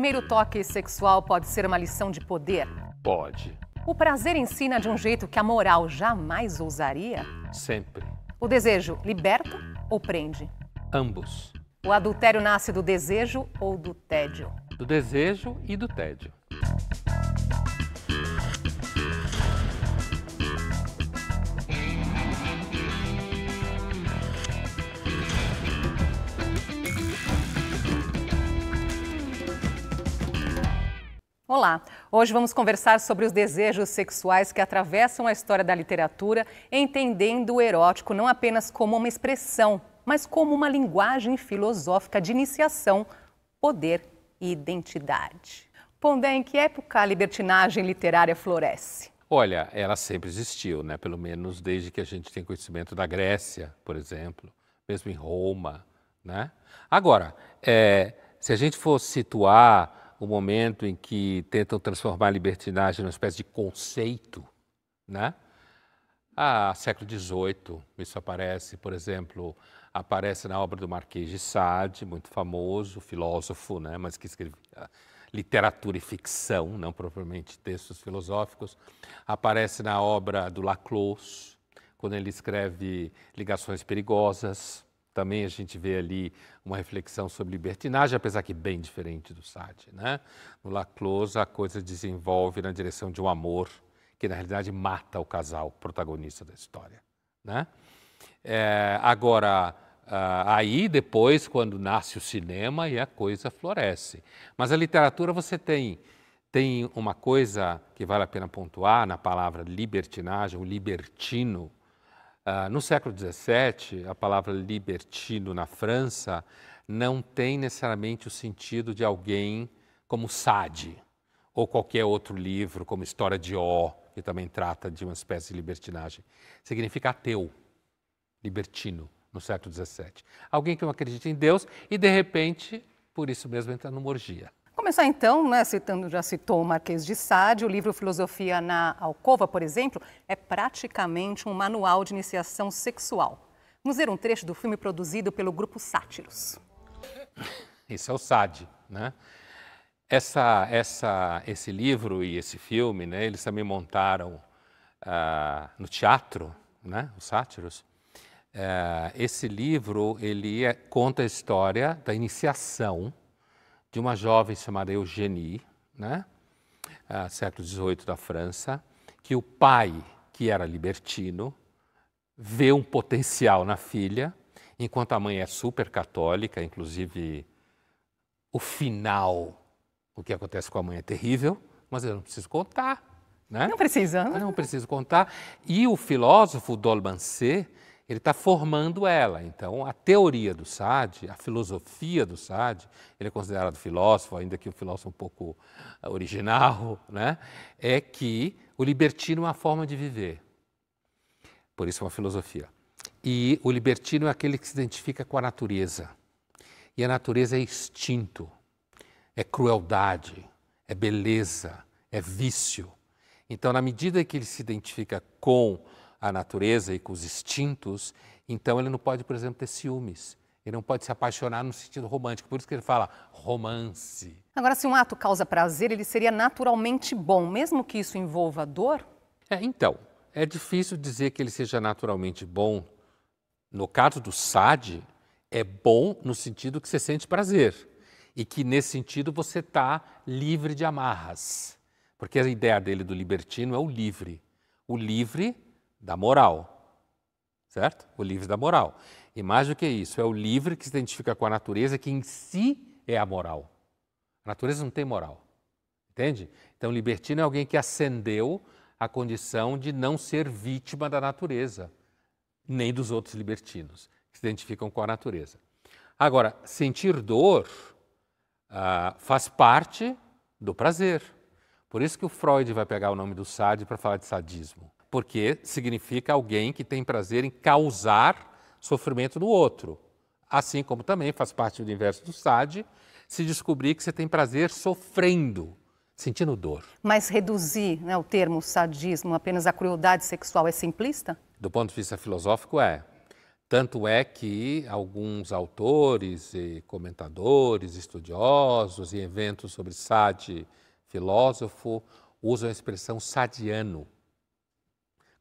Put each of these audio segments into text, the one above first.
primeiro toque sexual pode ser uma lição de poder? Pode. O prazer ensina de um jeito que a moral jamais ousaria? Sempre. O desejo liberta ou prende? Ambos. O adultério nasce do desejo ou do tédio? Do desejo e do tédio. Olá! Hoje vamos conversar sobre os desejos sexuais que atravessam a história da literatura, entendendo o erótico não apenas como uma expressão, mas como uma linguagem filosófica de iniciação, poder e identidade. Pondé, em que época a libertinagem literária floresce? Olha, ela sempre existiu, né? Pelo menos desde que a gente tem conhecimento da Grécia, por exemplo, mesmo em Roma, né? Agora, se a gente for situar o momento em que tentam transformar a libertinagem numa espécie de conceito, né? Século XVIII, isso aparece, por exemplo, aparece na obra do Marquês de Sade, muito famoso, filósofo, né? Mas que escrevia literatura e ficção, não propriamente textos filosóficos. Aparece na obra do Laclos, quando ele escreve Ligações Perigosas. Também a gente vê ali uma reflexão sobre libertinagem, apesar que bem diferente do Sade, né? No Laclos, a coisa desenvolve na direção de um amor que, na realidade, mata o casal protagonista da história, né? Aí depois, quando nasce o cinema, e a coisa floresce. Mas a literatura você tem uma coisa que vale a pena pontuar na palavra libertinagem, o libertino. No século XVII, a palavra libertino na França não tem necessariamente o sentido de alguém como Sade, ou qualquer outro livro, como História de Ó, que também trata de uma espécie de libertinagem. Significa ateu, libertino, no século XVII. Alguém que não acredita em Deus e, de repente, por isso mesmo entra numa orgia. Começar então, né, já citou o Marquês de Sade, o livro Filosofia na Alcova, por exemplo, é praticamente um manual de iniciação sexual. Vamos ver um trecho do filme produzido pelo grupo Sátiros. Isso é o Sade, né? Esse livro e esse filme, né, eles também montaram no teatro, né, os Sátiros. Esse livro conta a história da iniciação de uma jovem chamada Eugénie, né? Século XVIII da França, que o pai, que era libertino, vê um potencial na filha, enquanto a mãe é super católica, inclusive o final, o que acontece com a mãe é terrível, mas eu não preciso contar, né? Não precisa. Eu não preciso contar. E o filósofo Dolmancé, ele está formando ela. Então, a teoria do Sade, a filosofia do Sade, ele é considerado filósofo, ainda que um filósofo um pouco original, né? É que o libertino é uma forma de viver. Por isso é uma filosofia. E o libertino é aquele que se identifica com a natureza. E a natureza é instinto, é crueldade, é beleza, é vício. Então, na medida que ele se identifica com a natureza e com os instintos, então ele não pode, por exemplo, ter ciúmes. Ele não pode se apaixonar no sentido romântico. Por isso que ele fala romance. Agora, se um ato causa prazer, ele seria naturalmente bom, mesmo que isso envolva dor? Então, é difícil dizer que ele seja naturalmente bom. No caso do Sade, é bom no sentido que você sente prazer. E que, nesse sentido, você está livre de amarras. Porque a ideia dele do libertino é o livre da moral, certo? O livre da moral. E mais do que isso, é o livre que se identifica com a natureza, que em si é a moral. A natureza não tem moral, entende? Então, o libertino é alguém que ascendeu a condição de não ser vítima da natureza, nem dos outros libertinos, que se identificam com a natureza. Agora, sentir dor faz parte do prazer. Por isso que o Freud vai pegar o nome do Sade para falar de sadismo. Porque significa alguém que tem prazer em causar sofrimento no outro. Assim como também faz parte do universo do Sade se descobrir que você tem prazer sofrendo, sentindo dor. Mas reduzir, né, o termo sadismo apenas à crueldade sexual é simplista? Do ponto de vista filosófico, é. Tanto é que alguns autores e comentadores, estudiosos em eventos sobre Sade, filósofo, usam a expressão sadiano.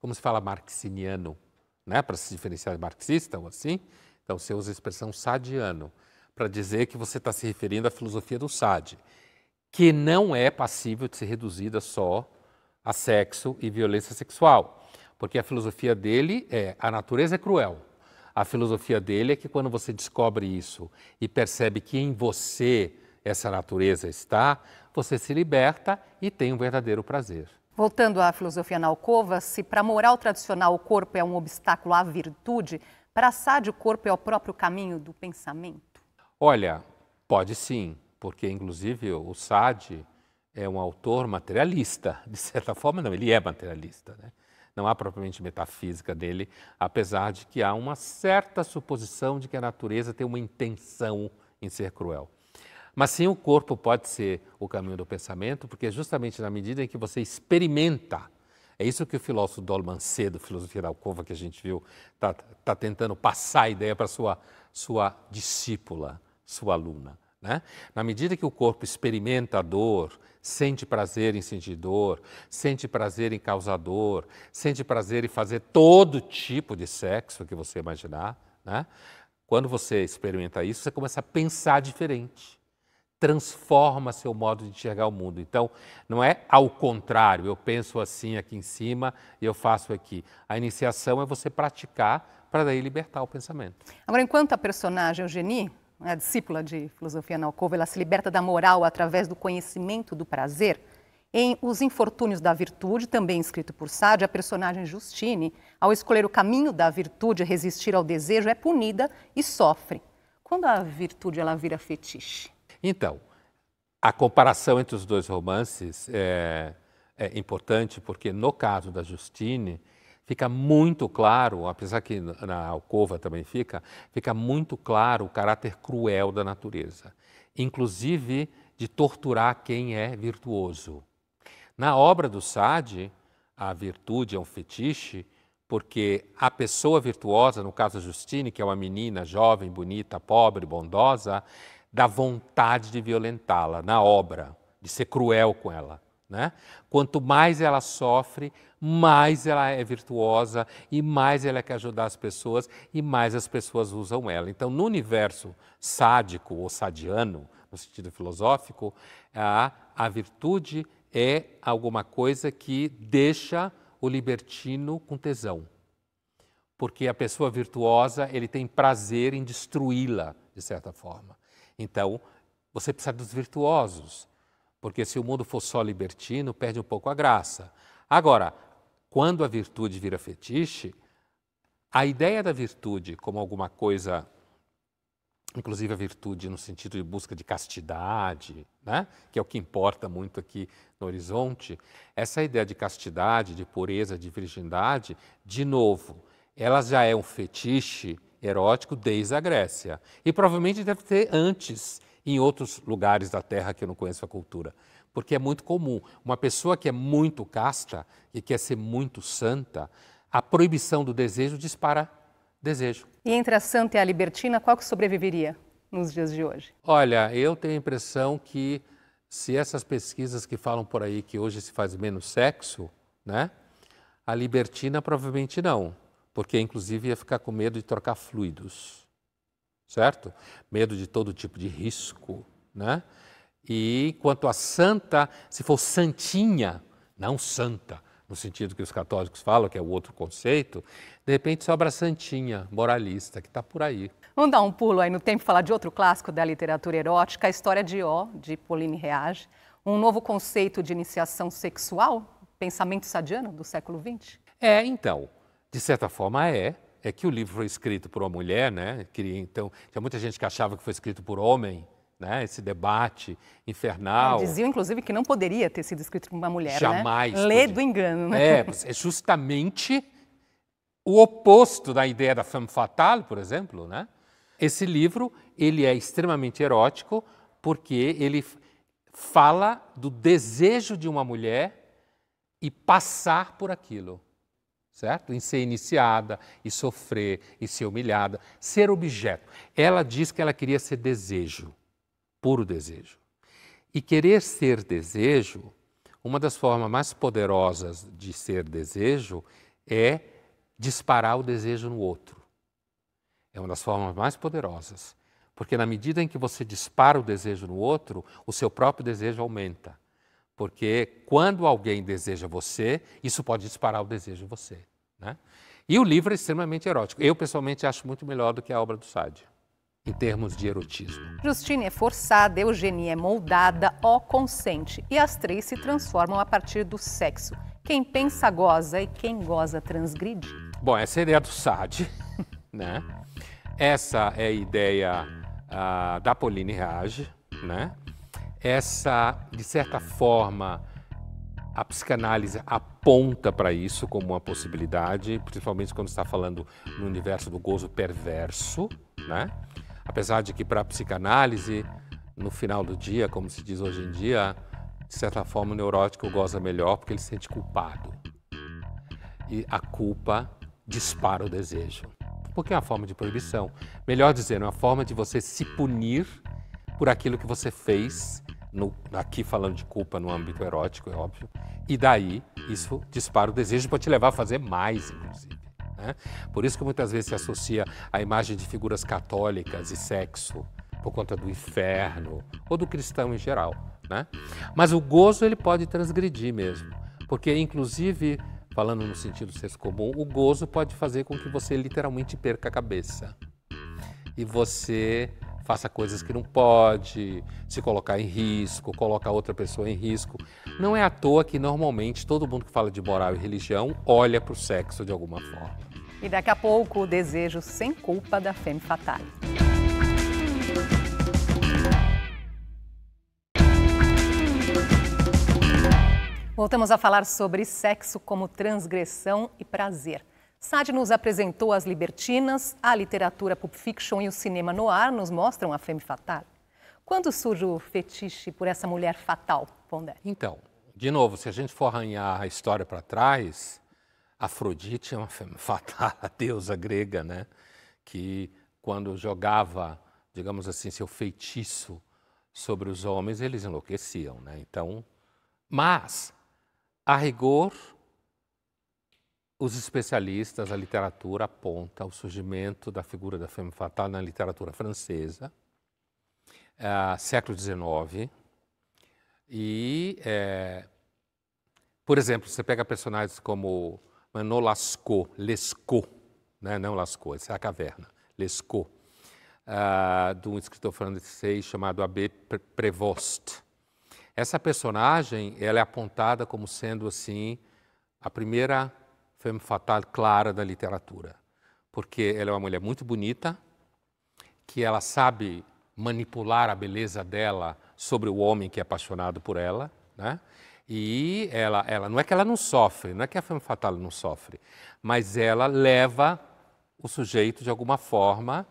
Como se fala marxiniano, né? Para se diferenciar de marxista ou assim, então você usa a expressão sadiano, para dizer que você está se referindo à filosofia do Sade, que não é passível de ser reduzida só a sexo e violência sexual, porque a filosofia dele é a natureza é cruel. A filosofia dele é que quando você descobre isso e percebe que em você essa natureza está, você se liberta e tem um verdadeiro prazer. Voltando à filosofia na alcova, se para a moral tradicional o corpo é um obstáculo à virtude, para Sade o corpo é o próprio caminho do pensamento? Olha, pode sim, porque inclusive o Sade é um autor materialista, de certa forma não, ele é materialista, né? Não há propriamente metafísica dele, apesar de que há uma certa suposição de que a natureza tem uma intenção em ser cruel. Mas sim, o corpo pode ser o caminho do pensamento, porque justamente na medida em que você experimenta, é isso que o filósofo Dolman Cedo, filosofia da alcova que a gente viu, está tentando passar a ideia para sua discípula, sua aluna, né? Na medida que o corpo experimenta a dor, sente prazer em sentir dor, sente prazer em causar dor, sente prazer em fazer todo tipo de sexo que você imaginar, né? Quando você experimenta isso, você começa a pensar diferente, transforma seu modo de enxergar o mundo. Então, não é ao contrário, eu penso assim aqui em cima e eu faço aqui. A iniciação é você praticar para daí libertar o pensamento. Agora, enquanto a personagem Eugenie, a discípula de filosofia na alcova, ela se liberta da moral através do conhecimento do prazer, em Os Infortúnios da Virtude, também escrito por Sade, a personagem Justine, ao escolher o caminho da virtude, resistir ao desejo, é punida e sofre. Quando a virtude ela vira fetiche? Então, a comparação entre os dois romances é importante porque no caso da Justine fica muito claro, apesar que na alcova também fica muito claro o caráter cruel da natureza, inclusive de torturar quem é virtuoso. Na obra do Sade, a virtude é um fetiche porque a pessoa virtuosa, no caso da Justine, que é uma menina jovem, bonita, pobre, bondosa, dá vontade de violentá-la na obra, de ser cruel com ela, né? Quanto mais ela sofre, mais ela é virtuosa e mais ela quer ajudar as pessoas e mais as pessoas usam ela. Então, no universo sádico ou sadiano, no sentido filosófico, a virtude é alguma coisa que deixa o libertino com tesão. Porque a pessoa virtuosa, ele tem prazer em destruí-la, de certa forma. Então, você precisa dos virtuosos, porque se o mundo for só libertino, perde um pouco a graça. Agora, quando a virtude vira fetiche, a ideia da virtude como alguma coisa, inclusive a virtude no sentido de busca de castidade, né? Que é o que importa muito aqui no Horizonte, essa ideia de castidade, de pureza, de virgindade, de novo, ela já é um fetiche erótico desde a Grécia. E provavelmente deve ter antes, em outros lugares da Terra que eu não conheço a cultura. Porque é muito comum. Uma pessoa que é muito casta e quer ser muito santa, a proibição do desejo dispara desejo. E entre a santa e a libertina, qual que sobreviveria nos dias de hoje? Olha, eu tenho a impressão que se essas pesquisas que falam por aí que hoje se faz menos sexo, né? A libertina provavelmente não. Porque, inclusive, ia ficar com medo de trocar fluidos, certo? Medo de todo tipo de risco, né? E quanto à santa, se for santinha, não santa, no sentido que os católicos falam, que é o outro conceito, de repente sobra a santinha, moralista, que está por aí. Vamos dar um pulo aí no tempo e falar de outro clássico da literatura erótica, a história de Ó, de Pauline Reage, um novo conceito de iniciação sexual, pensamento sadiano do século XX? Então... De certa forma é que o livro foi escrito por uma mulher, né? Então, tinha muita gente que achava que foi escrito por homem, né? Esse debate infernal. Diziam, inclusive, que não poderia ter sido escrito por uma mulher, jamais, né? Lê do engano, né? É justamente o oposto da ideia da femme fatale, por exemplo, né? Esse livro, ele é extremamente erótico porque ele fala do desejo de uma mulher e passar por aquilo. certo? Em ser iniciada, e sofrer, e ser humilhada, ser objeto. Ela diz que ela queria ser desejo, puro desejo. E querer ser desejo, uma das formas mais poderosas de ser desejo é disparar o desejo no outro. É uma das formas mais poderosas, porque na medida em que você dispara o desejo no outro, o seu próprio desejo aumenta. Porque quando alguém deseja você, isso pode disparar o desejo em você, né? E o livro é extremamente erótico. Eu, pessoalmente, acho muito melhor do que a obra do Sade, em termos de erotismo. Justine é forçada, Eugenie é moldada, O consente. E as três se transformam a partir do sexo. Quem pensa goza e quem goza transgride. Bom, essa é a ideia do Sade, né? Essa é a ideia da Pauline Reage, né? Essa, de certa forma, a psicanálise aponta para isso como uma possibilidade, principalmente quando está falando no universo do gozo perverso, né? Apesar de que para a psicanálise, no final do dia, como se diz hoje em dia, de certa forma o neurótico goza melhor porque ele se sente culpado. E a culpa dispara o desejo. Porque é uma forma de proibição. Melhor dizendo, é uma forma de você se punir por aquilo que você fez, aqui falando de culpa no âmbito erótico, é óbvio, e daí isso dispara o desejo para te levar a fazer mais, inclusive, né? Por isso que muitas vezes se associa a imagem de figuras católicas e sexo, por conta do inferno, ou do cristão em geral, né? Mas o gozo ele pode transgredir mesmo, porque inclusive, falando no sentido do senso comum, o gozo pode fazer com que você literalmente perca a cabeça. E você faça coisas que não pode, se colocar em risco, colocar outra pessoa em risco. Não é à toa que normalmente todo mundo que fala de moral e religião olha para o sexo de alguma forma. E daqui a pouco o desejo sem culpa da Femme Fatale. Voltamos a falar sobre sexo como transgressão e prazer. Sade nos apresentou as libertinas, a literatura Pulp Fiction e o cinema noir nos mostram a Femme Fatale. Quando surge o fetiche por essa mulher fatal, Pondé? Então, de novo, se a gente for arranhar a história para trás, Afrodite é uma femme fatale, a deusa grega, né? Que quando jogava, digamos assim, seu feitiço sobre os homens, eles enlouqueciam, né? Então, mas, a rigor, os especialistas, a literatura aponta o surgimento da figura da femme fatale na literatura francesa, século XIX. E, por exemplo, você pega personagens como Manon Lescaut, né? Não Lascaux, essa é a caverna, Lescaut, de um escritor francês chamado Abbé Prévost. Essa personagem ela é apontada como sendo assim a primeira femme fatale clara da literatura, porque ela é uma mulher muito bonita, que ela sabe manipular a beleza dela sobre o homem que é apaixonado por ela, né? E ela não é que ela não sofre, não é que a femme fatale não sofre, mas ela leva o sujeito de alguma forma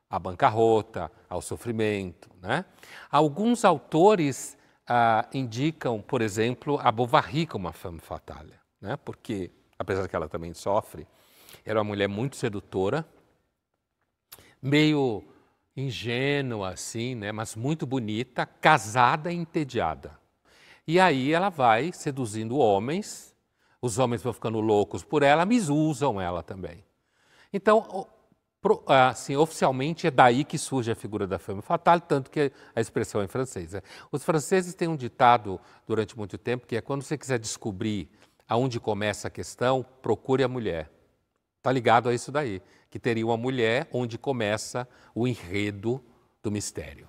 à bancarrota, ao sofrimento, né? Alguns autores indicam, por exemplo, a Bovary como uma femme fatale, né? Porque apesar de que ela também sofre, era uma mulher muito sedutora, meio ingênua assim, né, mas muito bonita, casada e entediada. E aí ela vai seduzindo homens, os homens vão ficando loucos por ela, mas usam ela também. Então, assim, oficialmente é daí que surge a figura da femme fatale, tanto que a expressão é em francês, né? Os franceses têm um ditado durante muito tempo que é quando você quiser descobrir aonde começa a questão, procure a mulher. Está ligado a isso daí, que teria uma mulher onde começa o enredo do mistério.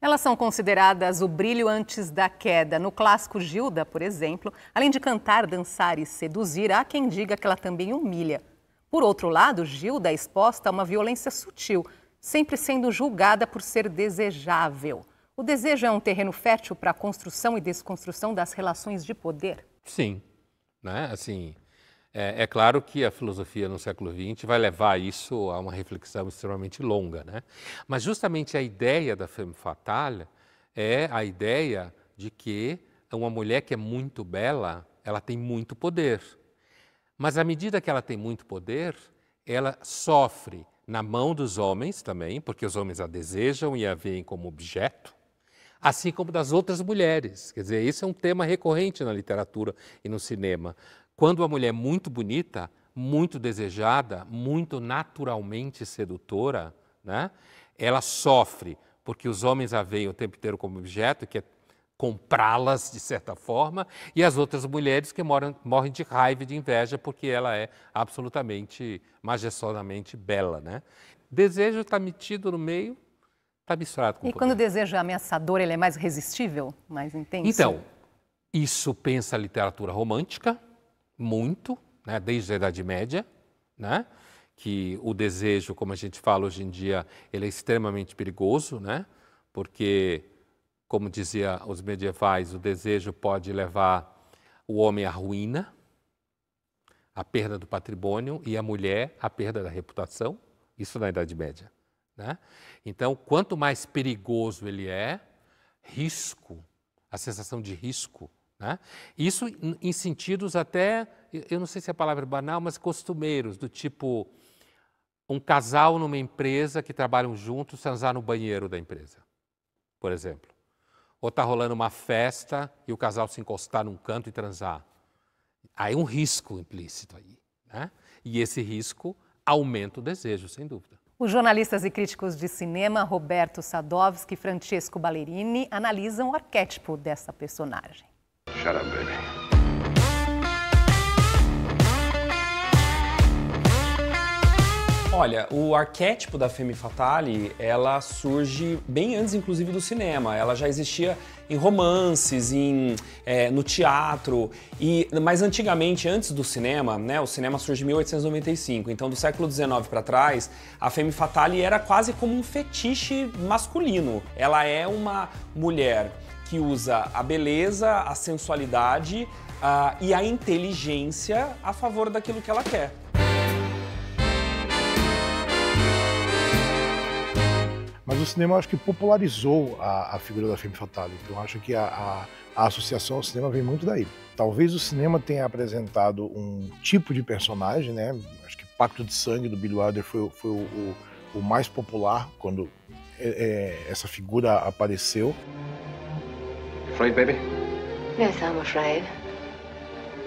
Elas são consideradas o brilho antes da queda. No clássico Gilda, por exemplo, além de cantar, dançar e seduzir, há quem diga que ela também humilha. Por outro lado, Gilda é exposta a uma violência sutil, sempre sendo julgada por ser desejável. O desejo é um terreno fértil para a construção e desconstrução das relações de poder? Sim. Né? Assim, é claro que a filosofia no século XX vai levar isso a uma reflexão extremamente longa, né? Mas justamente a ideia da femme fatale é a ideia de que uma mulher que é muito bela, ela tem muito poder. Mas à medida que ela tem muito poder, ela sofre na mão dos homens também, porque os homens a desejam e a veem como objeto, assim como das outras mulheres. Quer dizer, isso é um tema recorrente na literatura e no cinema. Quando a mulher é muito bonita, muito desejada, muito naturalmente sedutora, né, ela sofre porque os homens a veem o tempo inteiro como objeto, que é comprá-las de certa forma, e as outras mulheres que morrem de raiva e de inveja porque ela é absolutamente, majestosamente bela, né? Desejo está metido no meio, está misturado com E poder. quando o desejo é ameaçador, ele é mais resistível, mais intenso? Então, isso pensa a literatura romântica, muito, né, desde a Idade Média, né, que o desejo, como a gente fala hoje em dia, ele é extremamente perigoso, né, porque, como dizia os medievais, o desejo pode levar o homem à ruína, à perda do patrimônio, e a mulher à perda da reputação, isso na Idade Média, né? Então, quanto mais perigoso ele é, risco, a sensação de risco, né? Isso em sentidos até, eu não sei se é a palavra banal, mas costumeiros, do tipo um casal numa empresa que trabalham juntos transar no banheiro da empresa, por exemplo. Ou está rolando uma festa e o casal se encostar num canto e transar. Há um risco implícito aí, né? E esse risco aumenta o desejo, sem dúvida. Os jornalistas e críticos de cinema Roberto Sadowski e Francesco Ballerini analisam o arquétipo dessa personagem. Shut up, baby. Olha, o arquétipo da Femme Fatale, ela surge bem antes, inclusive, do cinema. Ela já existia em romances, no teatro, mas antigamente, antes do cinema, né, o cinema surge em 1895, então do século XIX para trás, a Femme Fatale era quase como um fetiche masculino. Ela é uma mulher que usa a beleza, a sensualidade e a inteligência a favor daquilo que ela quer. Mas o cinema, eu acho que popularizou a figura da Femme Fatale. Então, eu acho que a associação ao cinema vem muito daí. Talvez o cinema tenha apresentado um tipo de personagem, né? Acho que Pacto de Sangue, do Billy Wilder, foi o mais popular quando essa figura apareceu. Afraid, baby? Yes, I'm afraid.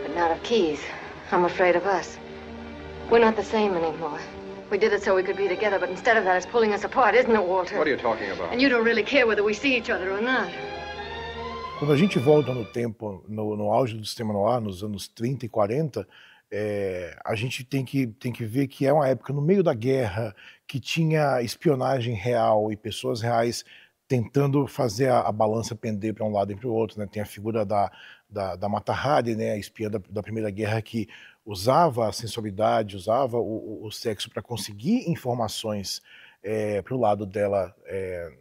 But not of Keys. I'm afraid of us. We're not the same anymore. We did it so we could be together, but instead of that, it's pulling us apart, isn't it, Walter? What are you talking about? And you don't really care whether we see each other or not. Quando a gente volta no tempo, no auge do cinema noir, nos anos 30 e 40, a gente tem que ver que é uma época no meio da guerra, que tinha espionagem real e pessoas reais tentando fazer a balança pender para um lado e para o outro, né? Tem a figura da Mata Hari, né? A espiã da Primeira Guerra, que usava a sensualidade, usava o sexo para conseguir informações para o lado dela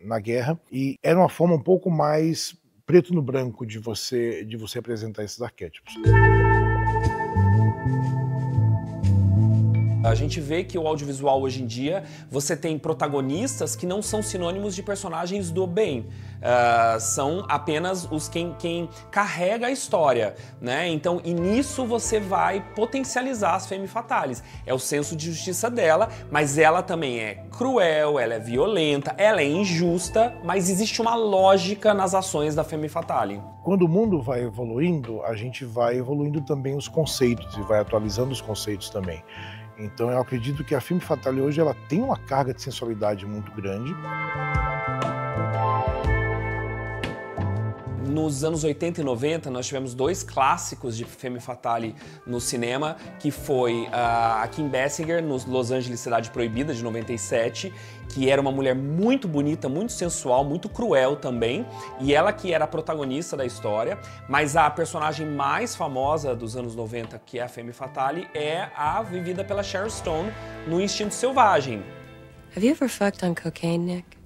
na guerra, e era uma forma um pouco mais preto no branco de você apresentar esses arquétipos. A gente vê que o audiovisual hoje em dia, você tem protagonistas que não são sinônimos de personagens do bem. São apenas quem carrega a história, né? Então, e nisso você vai potencializar as Femme Fatales. É o senso de justiça dela, mas ela também é cruel, ela é violenta, ela é injusta, mas existe uma lógica nas ações da Femme Fatale. Quando o mundo vai evoluindo, a gente vai evoluindo também os conceitos e vai atualizando os conceitos também. Então eu acredito que a Femme Fatale hoje ela tem uma carga de sensualidade muito grande. Nos anos 80 e 90, nós tivemos dois clássicos de Femme Fatale no cinema, que foi a Kim Basinger, no Los Angeles Cidade Proibida, de 97, que era uma mulher muito bonita, muito sensual, muito cruel também, e ela que era a protagonista da história, mas a personagem mais famosa dos anos 90, que é a Femme Fatale, é a vivida pela Sharon Stone no Instinto Selvagem. Have you ever fucked on cocaine, Nick?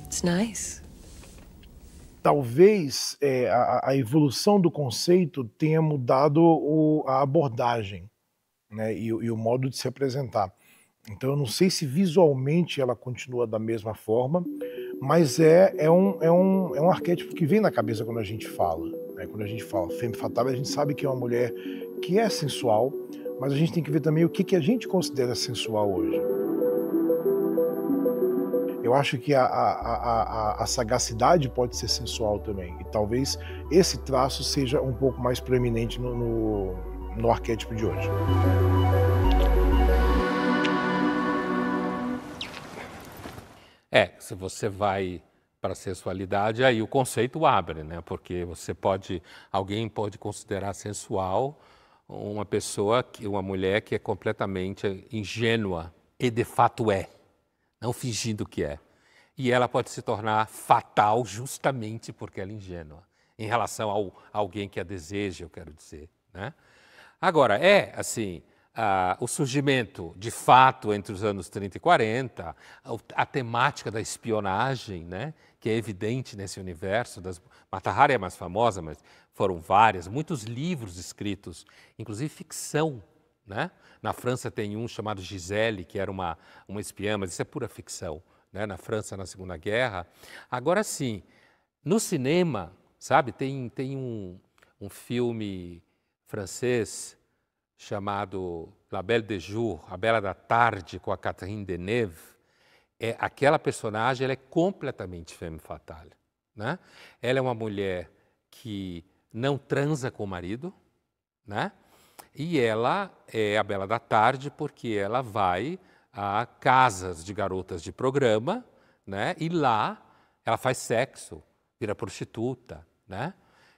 It's nice. Talvez a evolução do conceito tenha mudado a abordagem. né, e o modo de se apresentar. Então eu não sei se visualmente ela continua da mesma forma, mas é um arquétipo que vem na cabeça quando a gente fala, né? Quando a gente fala femme fatale, a gente sabe que é uma mulher que é sensual, mas a gente tem que ver também o que a gente considera sensual hoje. Eu acho que a sagacidade pode ser sensual também, e talvez esse traço seja um pouco mais proeminente no arquétipo de hoje. Se você vai para a sensualidade, aí o conceito abre, né? Porque alguém pode considerar sensual uma mulher que é completamente ingênua e de fato é, não fingindo que é. E ela pode se tornar fatal justamente porque ela é ingênua, em relação a alguém que a deseja, eu quero dizer, né? Agora, o surgimento, de fato, entre os anos 30 e 40, a temática da espionagem, né, que é evidente nesse universo. Mata Hari é a mais famosa, mas foram várias, muitos livros escritos, inclusive ficção, né? Na França tem um chamado Gisele, que era uma espiã, mas isso é pura ficção, né? Na França, na Segunda Guerra. Agora sim, no cinema, sabe, tem um filme francês chamado La Belle de Jour, A Bela da Tarde, com a Catherine Deneuve. Aquela personagem ela é completamente femme fatale, né? Ela é uma mulher que não transa com o marido, né? E ela é a Bela da Tarde porque ela vai a casas de garotas de programa, né? E lá ela faz sexo, vira prostituta, né?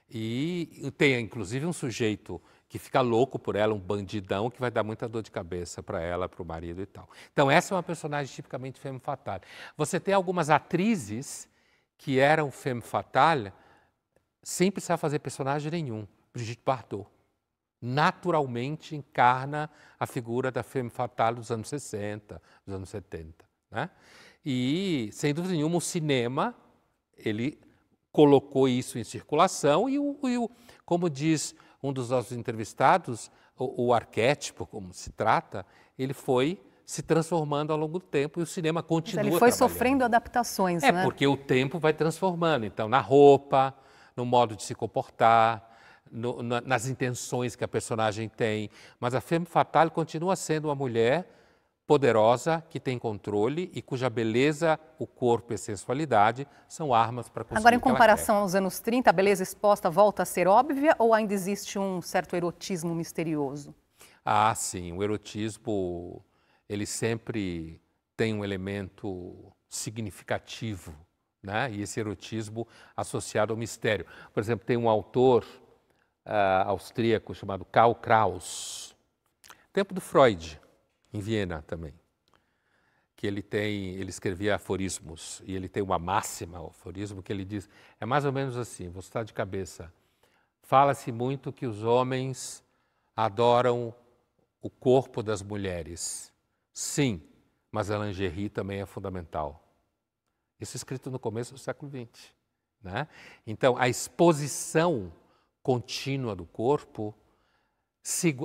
E tem inclusive um sujeito que fica louco por ela, um bandidão, que vai dar muita dor de cabeça para ela, para o marido e tal. Então essa é uma personagem tipicamente femme fatale. Você tem algumas atrizes que eram femme fatale sem precisar fazer personagem nenhum. Brigitte Bardot naturalmente encarna a figura da femme fatale dos anos 60, dos anos 70, né? E, sem dúvida nenhuma, o cinema, ele colocou isso em circulação e como diz um dos nossos entrevistados, o arquétipo, como se trata, ele foi se transformando ao longo do tempo e o cinema continua trabalhando. Ele foi sofrendo adaptações, né? Porque o tempo vai transformando. Então, na roupa, no modo de se comportar, nas intenções que a personagem tem. Mas a femme fatale continua sendo uma mulher poderosa, que tem controle e cuja beleza, o corpo e a sensualidade são armas para conseguir. Agora, em comparação aos anos 30, a beleza exposta volta a ser óbvia ou ainda existe um certo erotismo misterioso? Ah, sim. O erotismo, ele sempre tem um elemento significativo, né? E esse erotismo associado ao mistério. Por exemplo, tem um autor austríaco chamado Karl Kraus, tempo do Freud, em Viena também, que ele escrevia aforismos, e ele tem uma máxima, o aforismo, que ele diz, é mais ou menos assim, você está de cabeça, fala-se muito que os homens adoram o corpo das mulheres. Sim, mas a lingerie também é fundamental. Isso é escrito no começo do século XX, né? Então, a exposição contínua do corpo,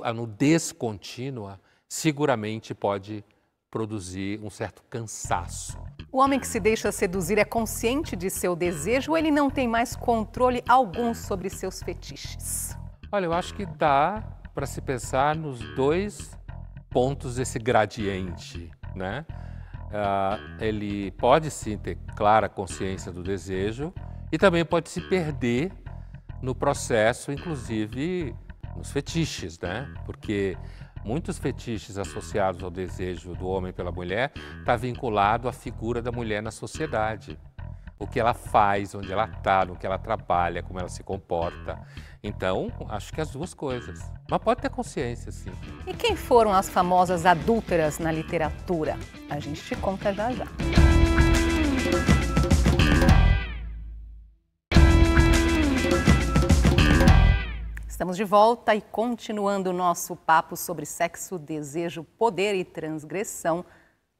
a nudez contínua, seguramente pode produzir um certo cansaço. O homem que se deixa seduzir é consciente de seu desejo ou ele não tem mais controle algum sobre seus fetiches? Olha, eu acho que dá para se pensar nos dois pontos desse gradiente, né? Ele pode sim ter clara consciência do desejo e também pode se perder no processo, inclusive nos fetiches, né? Porque muitos fetiches associados ao desejo do homem pela mulher está vinculado à figura da mulher na sociedade. O que ela faz, onde ela está, no que ela trabalha, como ela se comporta. Então, acho que as duas coisas. Mas pode ter consciência, sim. E quem foram as famosas adúlteras na literatura? A gente te conta já já. Estamos de volta e continuando o nosso papo sobre sexo, desejo, poder e transgressão.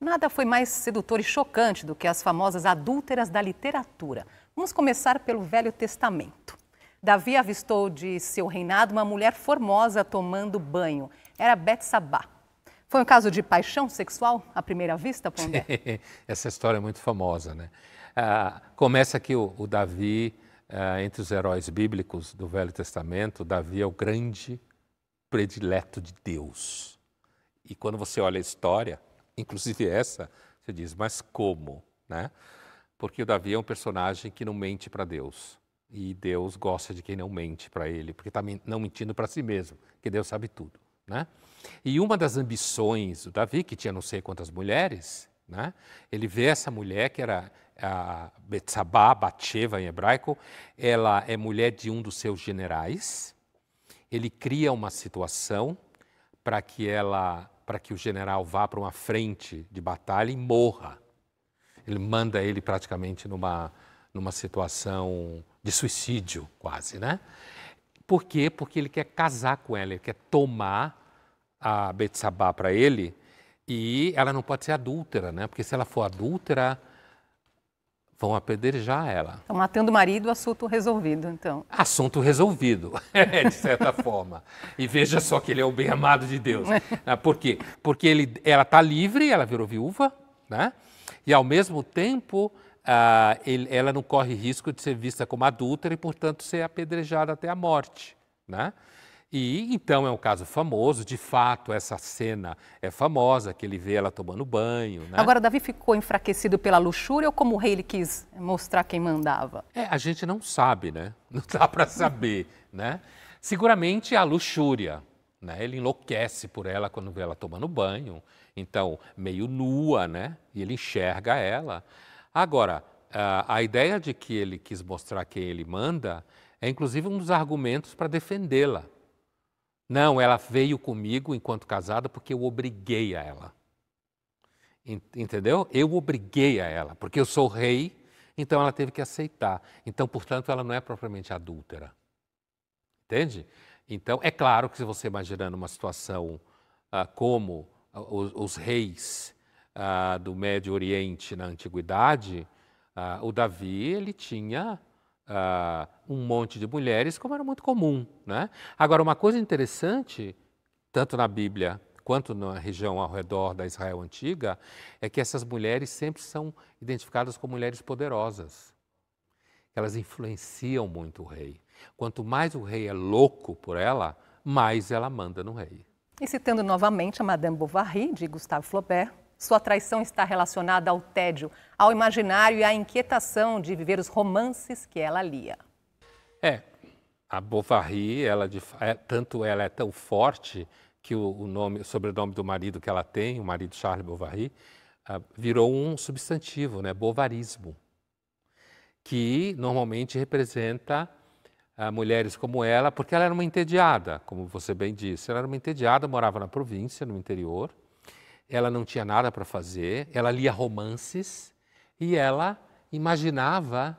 Nada foi mais sedutor e chocante do que as famosas adúlteras da literatura. Vamos começar pelo Velho Testamento. Davi avistou de seu reinado uma mulher formosa tomando banho. era Betsabá. Foi um caso de paixão sexual à primeira vista, Pondé? Essa história é muito famosa, né? Começa que o Davi, entre os heróis bíblicos do Velho Testamento, Davi é o grande predileto de Deus. E quando você olha a história, inclusive essa, você diz, mas como, né? Porque o Davi é um personagem que não mente para Deus. E Deus gosta de quem não mente para ele, porque está não mentindo para si mesmo, que Deus sabe tudo, né? E uma das ambições do Davi, que tinha não sei quantas mulheres, né? Ele vê essa mulher, que era a Betsabá, Batsheva em hebraico, ela é mulher de um dos seus generais. Ele cria uma situação para que o general vá para uma frente de batalha e morra. Ele manda ele praticamente numa situação de suicídio, quase, né? Por quê? Porque ele quer casar com ela, ele quer tomar a Betsabá para ele, e ela não pode ser adúltera, né? Porque se ela for adúltera, vão apedrejar ela. Então, matando o marido, assunto resolvido, então. Assunto resolvido, de certa forma. E veja só que ele é o bem amado de Deus. Por quê? Porque ela está livre, ela virou viúva, né? E ao mesmo tempo, ela não corre risco de ser vista como adúltera e, portanto, ser apedrejada até a morte, né? E então é um caso famoso, de fato, essa cena é famosa, que ele vê ela tomando banho, né? Agora, Davi ficou enfraquecido pela luxúria ou como o rei ele quis mostrar quem mandava? A gente não sabe, né? Não dá para saber, né? Seguramente a luxúria, né? Ele enlouquece por ela quando vê ela tomando banho, então meio nua, né? E ele enxerga ela. Agora, a ideia de que ele quis mostrar quem ele manda é inclusive um dos argumentos para defendê-la. Não, ela veio comigo enquanto casada porque eu obriguei a ela. Entendeu? Eu obriguei a ela, porque eu sou rei, então ela teve que aceitar. Então, portanto, ela não é propriamente adúltera. Entende? Então, é claro que se você imaginando uma situação como os reis do Médio Oriente na Antiguidade, o Davi, ele tinha um monte de mulheres, como era muito comum, né? Agora, uma coisa interessante, tanto na Bíblia quanto na região ao redor da Israel antiga, é que essas mulheres sempre são identificadas como mulheres poderosas. Elas influenciam muito o rei. Quanto mais o rei é louco por ela, mais ela manda no rei. E citando novamente a Madame Bovary, de Gustave Flaubert, sua traição está relacionada ao tédio, ao imaginário e à inquietação de viver os romances que ela lia. A Bovary, tanto ela é tão forte que o sobrenome do marido que ela tem, o marido Charles Bovary, virou um substantivo, né? Bovarismo, que normalmente representa mulheres como ela, porque ela era uma entediada, como você bem disse. Ela era uma entediada, morava na província, no interior. Ela não tinha nada para fazer, ela lia romances e ela imaginava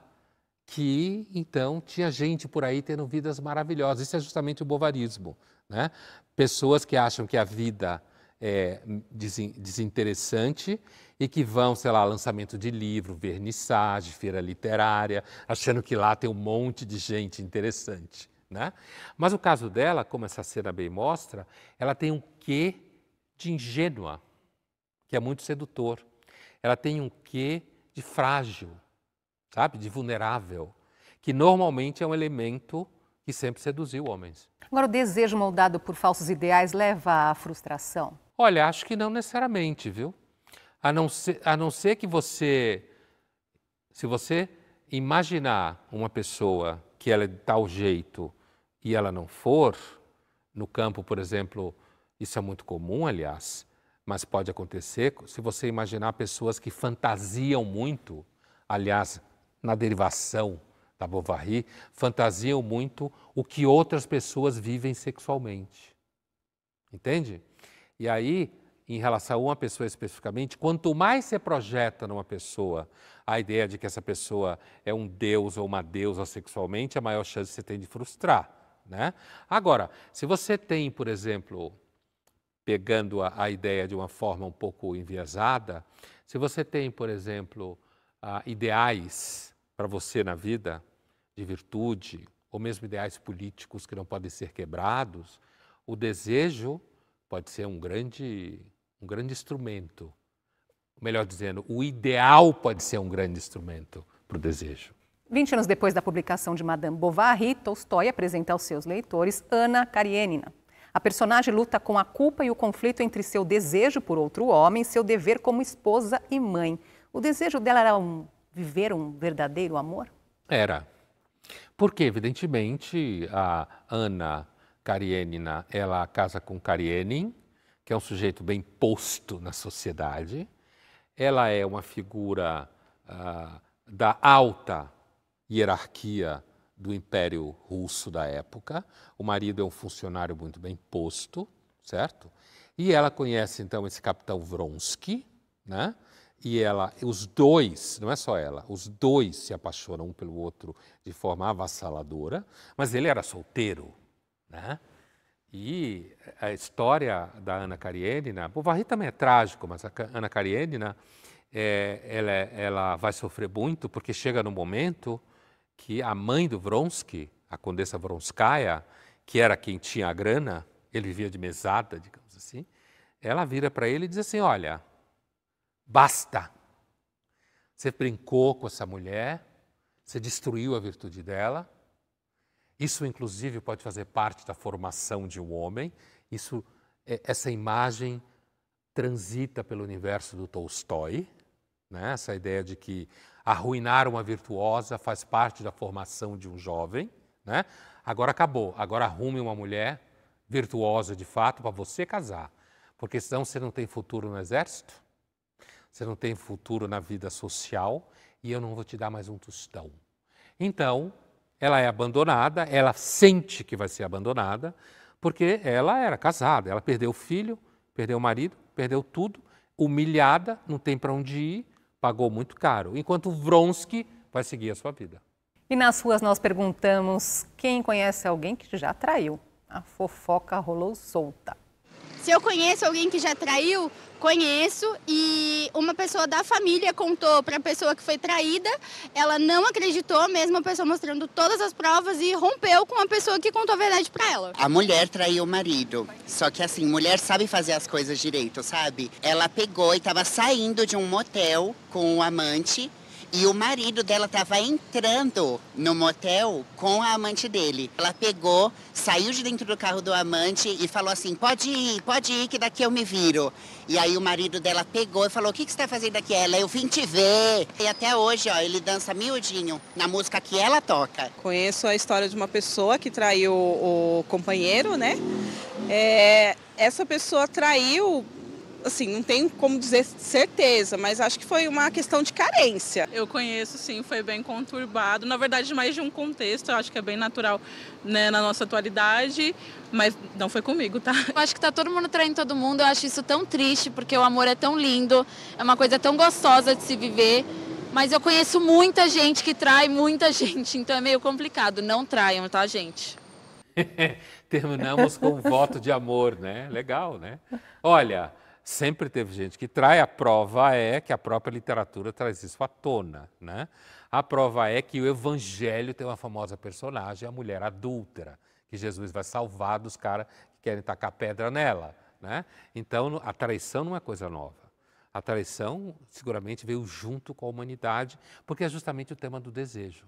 que, então, tinha gente por aí tendo vidas maravilhosas. Isso é justamente o bovarismo, né? Pessoas que acham que a vida é desinteressante e que vão, sei lá, lançamento de livro, vernissage, feira literária, achando que lá tem um monte de gente interessante, né? Mas o caso dela, como essa cena bem mostra, ela tem um quê de ingênua, que é muito sedutor. Ela tem um quê de frágil, sabe? De vulnerável, que normalmente é um elemento que sempre seduziu homens. Agora, o desejo moldado por falsos ideais leva à frustração? Olha, acho que não necessariamente, viu? A não ser que se você imaginar uma pessoa que ela é de tal jeito e ela não for, no campo, por exemplo, isso é muito comum, aliás, mas pode acontecer se você imaginar pessoas que fantasiam muito, aliás, na derivação da Bovary, fantasiam muito o que outras pessoas vivem sexualmente. Entende? E aí, em relação a uma pessoa especificamente, quanto mais você projeta numa pessoa a ideia de que essa pessoa é um deus ou uma deusa sexualmente, a maior chance você tem de frustrar, né? Agora, se você tem, por exemplo, pegando a ideia de uma forma um pouco enviesada, se você tem, por exemplo, ideais para você na vida, de virtude, ou mesmo ideais políticos que não podem ser quebrados, o desejo pode ser um grande instrumento. Melhor dizendo, o ideal pode ser um grande instrumento para o desejo. 20 anos depois da publicação de Madame Bovary, Tolstói apresenta aos seus leitores Anna Karenina. A personagem luta com a culpa e o conflito entre seu desejo por outro homem e seu dever como esposa e mãe. O desejo dela era viver um verdadeiro amor? Era. Porque, evidentemente, a Anna Karenina, ela casa com Karenin, que é um sujeito bem posto na sociedade. Ela é uma figura da alta hierarquia do Império Russo da época. O marido é um funcionário muito bem posto, certo? E ela conhece, então, esse capitão Vronsky, né? E os dois, não é só ela, os dois se apaixonam um pelo outro de forma avassaladora, mas ele era solteiro, né? E a história da Anna Karenina, Bovary também é trágico, mas a Anna Karenina, ela vai sofrer muito porque chega no momento que a mãe do Vronsky, a Condessa Vronskaya, que era quem tinha a grana, ele vivia de mesada, digamos assim, ela vira para ele e diz assim, olha, basta, você brincou com essa mulher, você destruiu a virtude dela, isso inclusive pode fazer parte da formação de um homem, essa imagem transita pelo universo do Tolstói, né? Essa ideia de que arruinar uma virtuosa faz parte da formação de um jovem, né? Agora acabou, agora arrume uma mulher virtuosa de fato para você casar, porque senão você não tem futuro no exército, você não tem futuro na vida social e eu não vou te dar mais um tostão. Então, ela é abandonada, ela sente que vai ser abandonada, porque ela era casada, ela perdeu o filho, perdeu o marido, perdeu tudo, humilhada, não tem para onde ir, pagou muito caro, enquanto Vronsky vai seguir a sua vida. E nas ruas nós perguntamos quem conhece alguém que já traiu. A fofoca rolou solta. Se eu conheço alguém que já traiu, conheço, e uma pessoa da família contou para a pessoa que foi traída, ela não acreditou, mesmo a pessoa mostrando todas as provas, e rompeu com a pessoa que contou a verdade para ela. A mulher traiu o marido, só que assim, mulher sabe fazer as coisas direito, sabe? Ela pegou e estava saindo de um motel com o amante, e o marido dela estava entrando no motel com a amante dele. Ela pegou, saiu de dentro do carro do amante e falou assim, pode ir, que daqui eu me viro. E aí o marido dela pegou e falou, o que você está fazendo aqui? Ela, eu vim te ver. E até hoje, ó, ele dança miudinho na música que ela toca. Conheço a história de uma pessoa que traiu o companheiro, né? Essa pessoa traiu, assim, não tenho como dizer certeza, mas acho que foi uma questão de carência. Eu conheço, sim, foi bem conturbado. Na verdade, mais de um contexto, eu acho que é bem natural, né, na nossa atualidade, mas não foi comigo, tá? Eu acho que tá todo mundo traindo todo mundo, eu acho isso tão triste, porque o amor é tão lindo, é uma coisa tão gostosa de se viver, mas eu conheço muita gente que trai muita gente, então é meio complicado. Não traiam, tá, gente? Terminamos com um voto de amor, né? Legal, né? Olha, sempre teve gente que trai, a prova é que a própria literatura traz isso à tona, né? A prova é que o Evangelho tem uma famosa personagem, a mulher adúltera, que Jesus vai salvar dos caras que querem tacar pedra nela, né? Então, a traição não é coisa nova. A traição seguramente veio junto com a humanidade, porque é justamente o tema do desejo,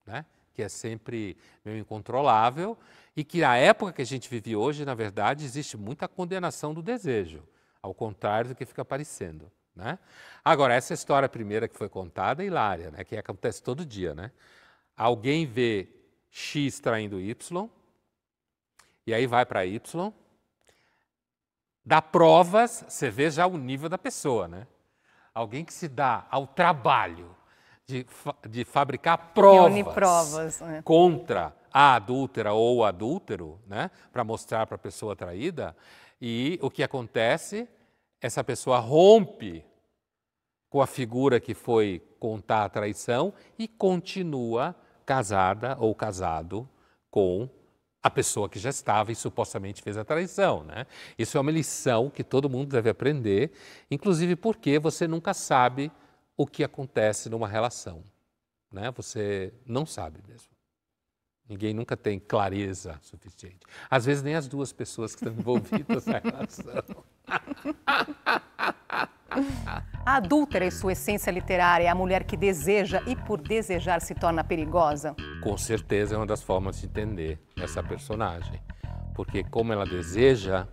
né? Que é sempre meio incontrolável e que na época que a gente vive hoje, na verdade, existe muita condenação do desejo, ao contrário do que fica parecendo, né? Agora, essa história primeira que foi contada é hilária, né? Que acontece todo dia, né? Alguém vê X traindo Y, e aí vai para Y, dá provas, você vê já o nível da pessoa, né? Alguém que se dá ao trabalho de fabricar provas né? Contra a adúltera ou o adúltero, né? Para mostrar para a pessoa traída, e o que acontece? Essa pessoa rompe com a figura que foi contar a traição e continua casada ou casado com a pessoa que já estava e supostamente fez a traição, né? Isso é uma lição que todo mundo deve aprender, inclusive porque você nunca sabe o que acontece numa relação, né? Você não sabe mesmo. Ninguém nunca tem clareza suficiente. Às vezes nem as duas pessoas que estão envolvidas na relação. A adúltera, em sua essência literária, é a mulher que deseja e, por desejar, se torna perigosa? Com certeza é uma das formas de entender essa personagem. Porque como ela deseja,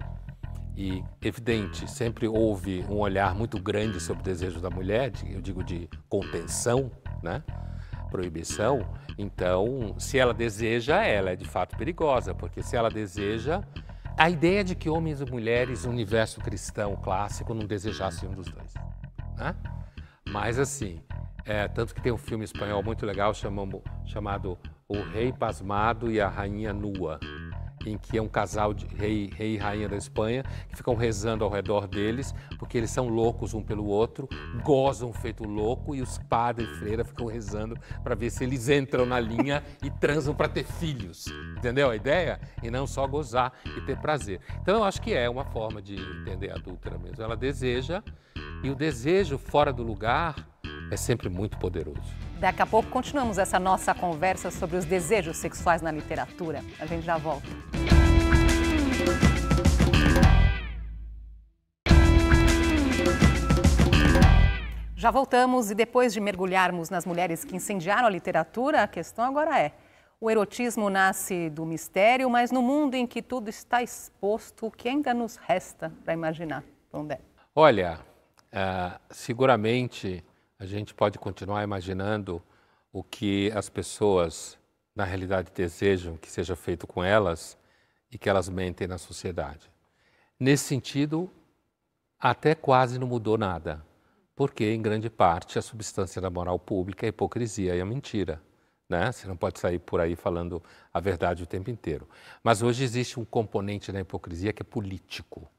e evidente, sempre houve um olhar muito grande sobre o desejo da mulher, eu digo de contenção, né? Proibição. Então, se ela deseja, ela é de fato perigosa, porque se ela deseja... A ideia de que homens e mulheres no universo cristão clássico não desejassem um dos dois, né? Mas assim, tanto que tem um filme espanhol muito legal chamado O Rei Pasmado e a Rainha Nua, em que é um casal de rei e rainha da Espanha que ficam rezando ao redor deles, porque eles são loucos um pelo outro, gozam feito louco e os padres e freira ficam rezando para ver se eles entram na linha e transam para ter filhos. Entendeu a ideia? E não só gozar e ter prazer. Então eu acho que é uma forma de entender a adúltera mesmo. Ela deseja, e o desejo fora do lugar é sempre muito poderoso. Daqui a pouco continuamos essa nossa conversa sobre os desejos sexuais na literatura. A gente já volta. Já voltamos e depois de mergulharmos nas mulheres que incendiaram a literatura, a questão agora é: o erotismo nasce do mistério, mas no mundo em que tudo está exposto, o que ainda nos resta para imaginar? Pondé. Olha, seguramente a gente pode continuar imaginando o que as pessoas, na realidade, desejam que seja feito com elas e que elas mentem na sociedade. Nesse sentido, até quase não mudou nada, porque, em grande parte, a substância da moral pública é a hipocrisia e a mentira, né? Você não pode sair por aí falando a verdade o tempo inteiro. Mas hoje existe um componente na hipocrisia que é político.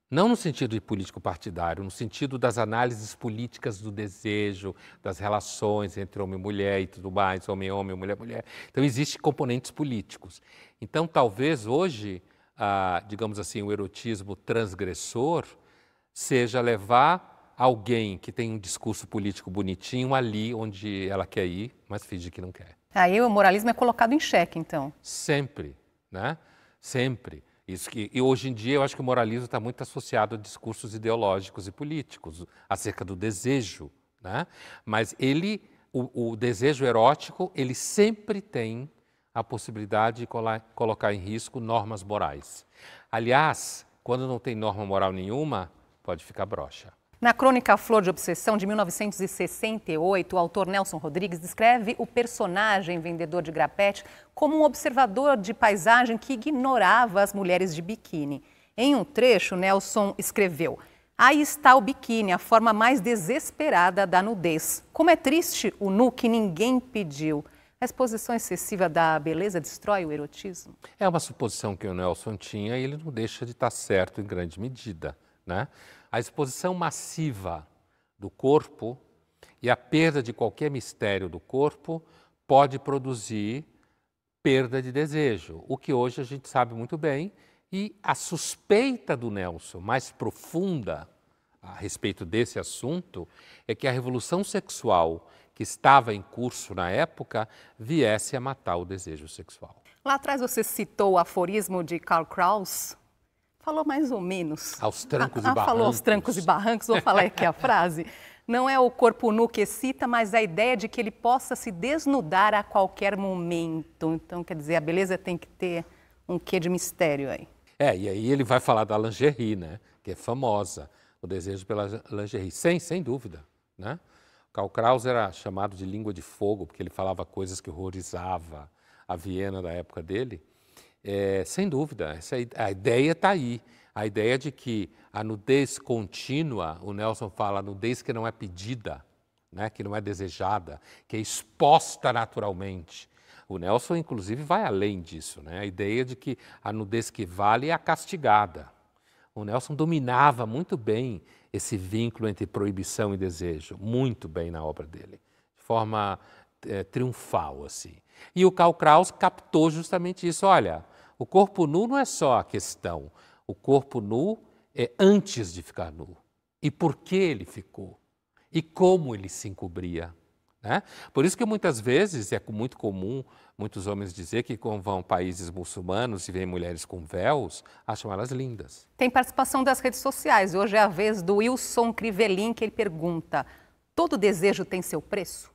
Não no sentido de político partidário, no sentido das análises políticas do desejo, das relações entre homem e mulher e tudo mais, homem-homem, mulher-mulher. Então, existem componentes políticos. Então, talvez hoje, digamos assim, o erotismo transgressor seja levar alguém que tem um discurso político bonitinho ali onde ela quer ir, mas finge que não quer. Aí o moralismo é colocado em xeque, então. Sempre, né? Sempre. E hoje em dia eu acho que o moralismo está muito associado a discursos ideológicos e políticos acerca do desejo, né? Mas o desejo erótico, ele sempre tem a possibilidade de colocar em risco normas morais. Aliás, quando não tem norma moral nenhuma, pode ficar broxa. Na crônica Flor de Obsessão, de 1968, o autor Nelson Rodrigues descreve o personagem vendedor de grapete como um observador de paisagem que ignorava as mulheres de biquíni. Em um trecho, Nelson escreveu: "Aí está o biquíni, a forma mais desesperada da nudez. Como é triste o nu que ninguém pediu." A exposição excessiva da beleza destrói o erotismo? É uma suposição que o Nelson tinha e ele não deixa de estar certo em grande medida, né? A exposição massiva do corpo e a perda de qualquer mistério do corpo pode produzir perda de desejo, o que hoje a gente sabe muito bem, e a suspeita do Nelson mais profunda a respeito desse assunto é que a revolução sexual que estava em curso na época viesse a matar o desejo sexual. Lá atrás você citou o aforismo de Karl Kraus. Falou mais ou menos. Aos trancos e barrancos. Falou aos trancos e barrancos, vou falar aqui a frase. Não é o corpo nu que excita, mas a ideia de que ele possa se desnudar a qualquer momento. Então, quer dizer, a beleza tem que ter um quê de mistério aí. E aí ele vai falar da lingerie, né? Que é famosa, o desejo pela lingerie, sem dúvida, né? Karl Kraus era chamado de língua de fogo, porque ele falava coisas que horrorizava a Viena da época dele. Sem dúvida, a ideia está aí. A ideia de que a nudez contínua, o Nelson fala, a nudez que não é pedida, né, que não é desejada, que é exposta naturalmente. O Nelson, inclusive, vai além disso, né? A ideia de que a nudez que vale é a castigada. O Nelson dominava muito bem esse vínculo entre proibição e desejo, muito bem na obra dele, de forma triunfal, assim. E o Karl Kraus captou justamente isso. Olha, o corpo nu não é só a questão. O corpo nu é antes de ficar nu. E por que ele ficou? E como ele se encobria? né? Por isso que muitas vezes é muito comum muitos homens dizer que quando vão a países muçulmanos e veem mulheres com véus, acham elas lindas. Tem participação das redes sociais. Hoje é a vez do Wilson Crivelin, que ele pergunta: todo desejo tem seu preço?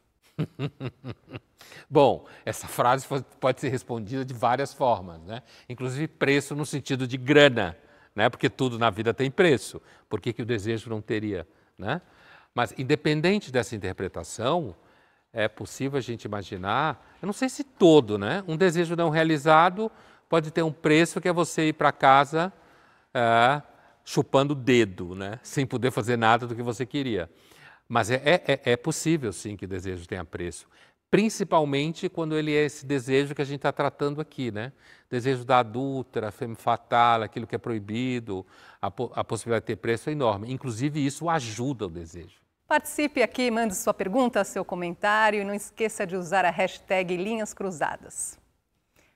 Bom, essa frase pode ser respondida de várias formas, né? Inclusive preço no sentido de grana, né? Porque tudo na vida tem preço. Por que o desejo não teria, né? Mas independente dessa interpretação, é possível a gente imaginar, eu não sei se todo, né? Um desejo não realizado pode ter um preço, que é você ir para casa chupando o dedo, né? Sem poder fazer nada do que você queria. Mas é possível, sim, que o desejo tenha preço. Principalmente quando ele é esse desejo que a gente está tratando aqui, né? Desejo da adúltera, femme fatale, aquilo que é proibido, a possibilidade de ter preço é enorme. Inclusive, isso ajuda o desejo. Participe aqui, mande sua pergunta, seu comentário e não esqueça de usar a hashtag Linhas Cruzadas.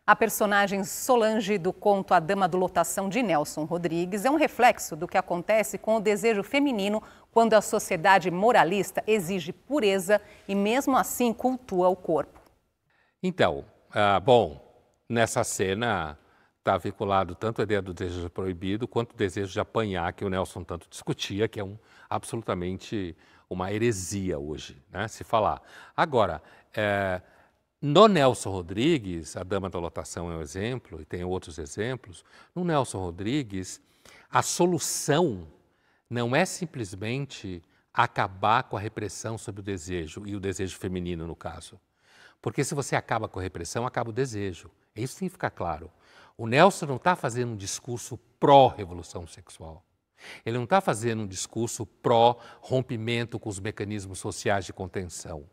A personagem Solange do conto A Dama do Lotação, de Nelson Rodrigues, é um reflexo do que acontece com o desejo feminino quando a sociedade moralista exige pureza e mesmo assim cultua o corpo. Então, bom, nessa cena está vinculado tanto a ideia do desejo proibido quanto o desejo de apanhar, que o Nelson tanto discutia, que é absolutamente uma heresia hoje, né, se falar. Agora, no Nelson Rodrigues, A Dama da Lotação é um exemplo, e tem outros exemplos. No Nelson Rodrigues, a solução não é simplesmente acabar com a repressão sobre o desejo, e o desejo feminino, no caso. Porque se você acaba com a repressão, acaba o desejo. Isso tem que ficar claro. O Nelson não está fazendo um discurso pró-revolução sexual. Ele não está fazendo um discurso pró-rompimento com os mecanismos sociais de contenção.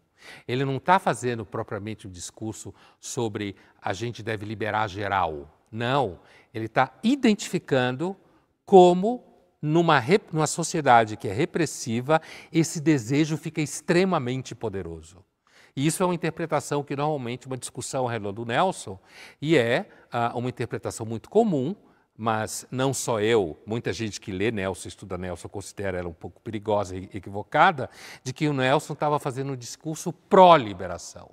Ele não está fazendo propriamente um discurso sobre a gente deve liberar geral. Não, ele está identificando como numa sociedade que é repressiva, esse desejo fica extremamente poderoso. E isso é uma interpretação que normalmente, uma discussão ao redor do Nelson, e é uma interpretação muito comum, mas não só eu, muita gente que lê Nelson, estuda Nelson, considera ela um pouco perigosa e equivocada, de que o Nelson estava fazendo um discurso pró-liberação.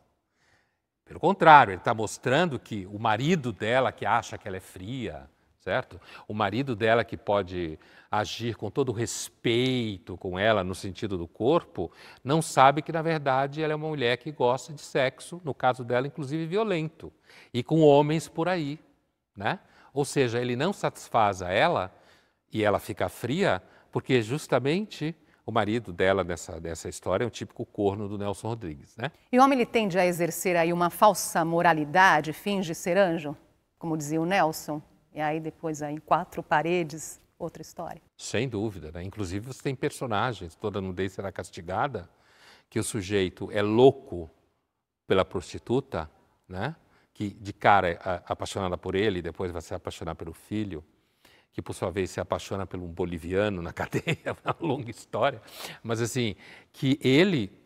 Pelo contrário, ele está mostrando que o marido dela, que acha que ela é fria, certo? O marido dela que pode agir com todo respeito com ela no sentido do corpo, não sabe que, na verdade, ela é uma mulher que gosta de sexo, no caso dela, inclusive violento, e com homens por aí, né? Ou seja, ele não satisfaz a ela e ela fica fria, porque justamente o marido dela nessa história é um típico corno do Nelson Rodrigues, né? E o homem ele tende a exercer aí uma falsa moralidade, finge ser anjo, como dizia o Nelson, e aí depois aí, 4 paredes, outra história. Sem dúvida, né? Inclusive você tem personagens, toda nudez será castigada, que o sujeito é louco pela prostituta, né? Que de cara é apaixonada por ele, depois vai se apaixonar pelo filho, que por sua vez se apaixona por um boliviano na cadeia, uma longa história. Mas assim, que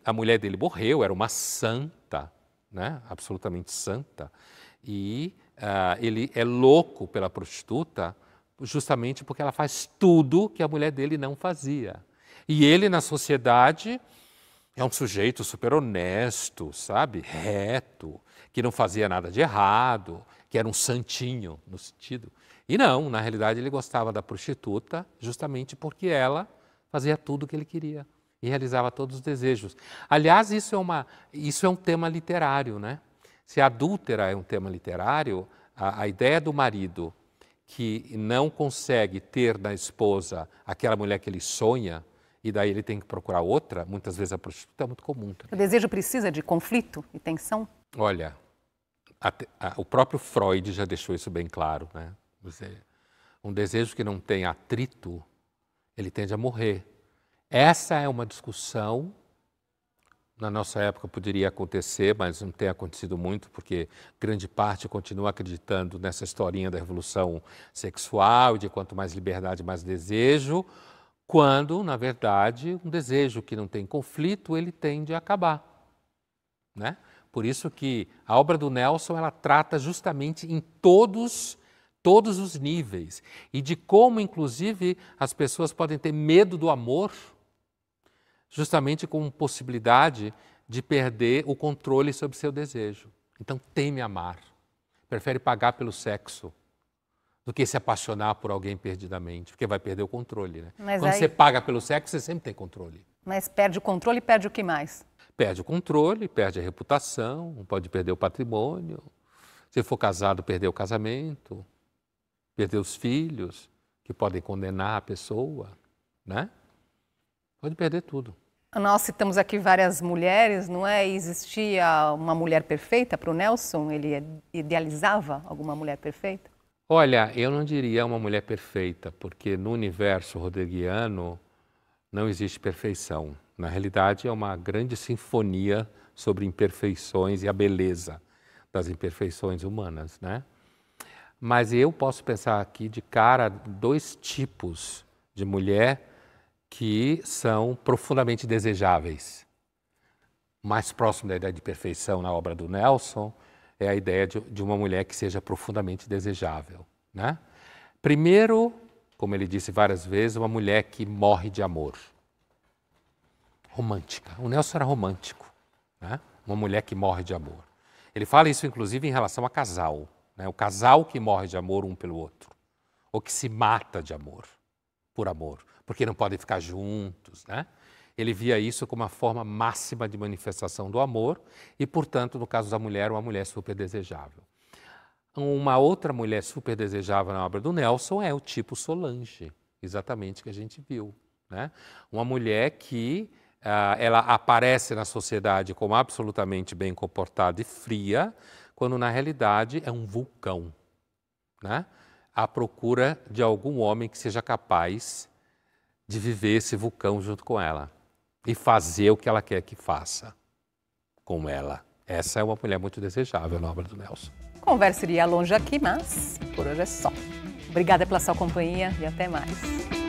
a mulher dele morreu, era uma santa, né? Absolutamente santa, e ele é louco pela prostituta justamente porque ela faz tudo que a mulher dele não fazia. E ele, na sociedade, é um sujeito super honesto, sabe? Reto, que não fazia nada de errado, que era um santinho, no sentido. E não, na realidade ele gostava da prostituta justamente porque ela fazia tudo o que ele queria e realizava todos os desejos. Aliás, isso é um tema literário, né? Se a adúltera é um tema literário, a ideia do marido que não consegue ter na esposa aquela mulher que ele sonha, e daí ele tem que procurar outra, muitas vezes a prostituta é muito comum. O desejo precisa de conflito e tensão? Olha, o próprio Freud já deixou isso bem claro, né? Um desejo que não tem atrito, ele tende a morrer. Essa é uma discussão, na nossa época poderia acontecer, mas não tem acontecido muito, porque grande parte continua acreditando nessa historinha da revolução sexual, de quanto mais liberdade, mais desejo, quando, na verdade, um desejo que não tem conflito, ele tende a acabar, né? Por isso que a obra do Nelson, ela trata justamente em todos os níveis, e de como, inclusive, as pessoas podem ter medo do amor, justamente com possibilidade de perder o controle sobre seu desejo. Então teme amar, prefere pagar pelo sexo do que se apaixonar por alguém perdidamente, porque vai perder o controle, né? Mas quando aí... você paga pelo sexo, você sempre tem controle. Mas perde o controle e perde o que mais? Perde o controle, perde a reputação, pode perder o patrimônio. Se for casado, perder o casamento, perder os filhos, que podem condenar a pessoa, né? Pode perder tudo. Nós citamos aqui várias mulheres, não é? E existia uma mulher perfeita para o Nelson? Ele idealizava alguma mulher perfeita? Olha, eu não diria uma mulher perfeita, porque no universo rodriguiano não existe perfeição. Na realidade, é uma grande sinfonia sobre imperfeições e a beleza das imperfeições humanas, né? Mas eu posso pensar aqui de cara 2 tipos de mulher que são profundamente desejáveis. Mais próximo da ideia de perfeição na obra do Nelson é a ideia de uma mulher que seja profundamente desejável, né? Primeiro, como ele disse várias vezes, uma mulher que morre de amor. Romântica. O Nelson era romântico, né? Uma mulher que morre de amor. Ele fala isso, inclusive, em relação a casal, né? O casal que morre de amor um pelo outro, ou que se mata de amor, por amor, porque não podem ficar juntos, né? Ele via isso como uma forma máxima de manifestação do amor e, portanto, no caso da mulher, uma mulher super desejável. Uma outra mulher super desejável na obra do Nelson é o tipo Solange, exatamente que a gente viu, né? Uma mulher que ela aparece na sociedade como absolutamente bem comportada e fria, quando na realidade é um vulcão, né? À procura de algum homem que seja capaz de viver esse vulcão junto com ela e fazer o que ela quer que faça com ela. Essa é uma mulher muito desejável na obra do Nelson. Conversa iria longe aqui, mas por hoje é só. Obrigada pela sua companhia e até mais.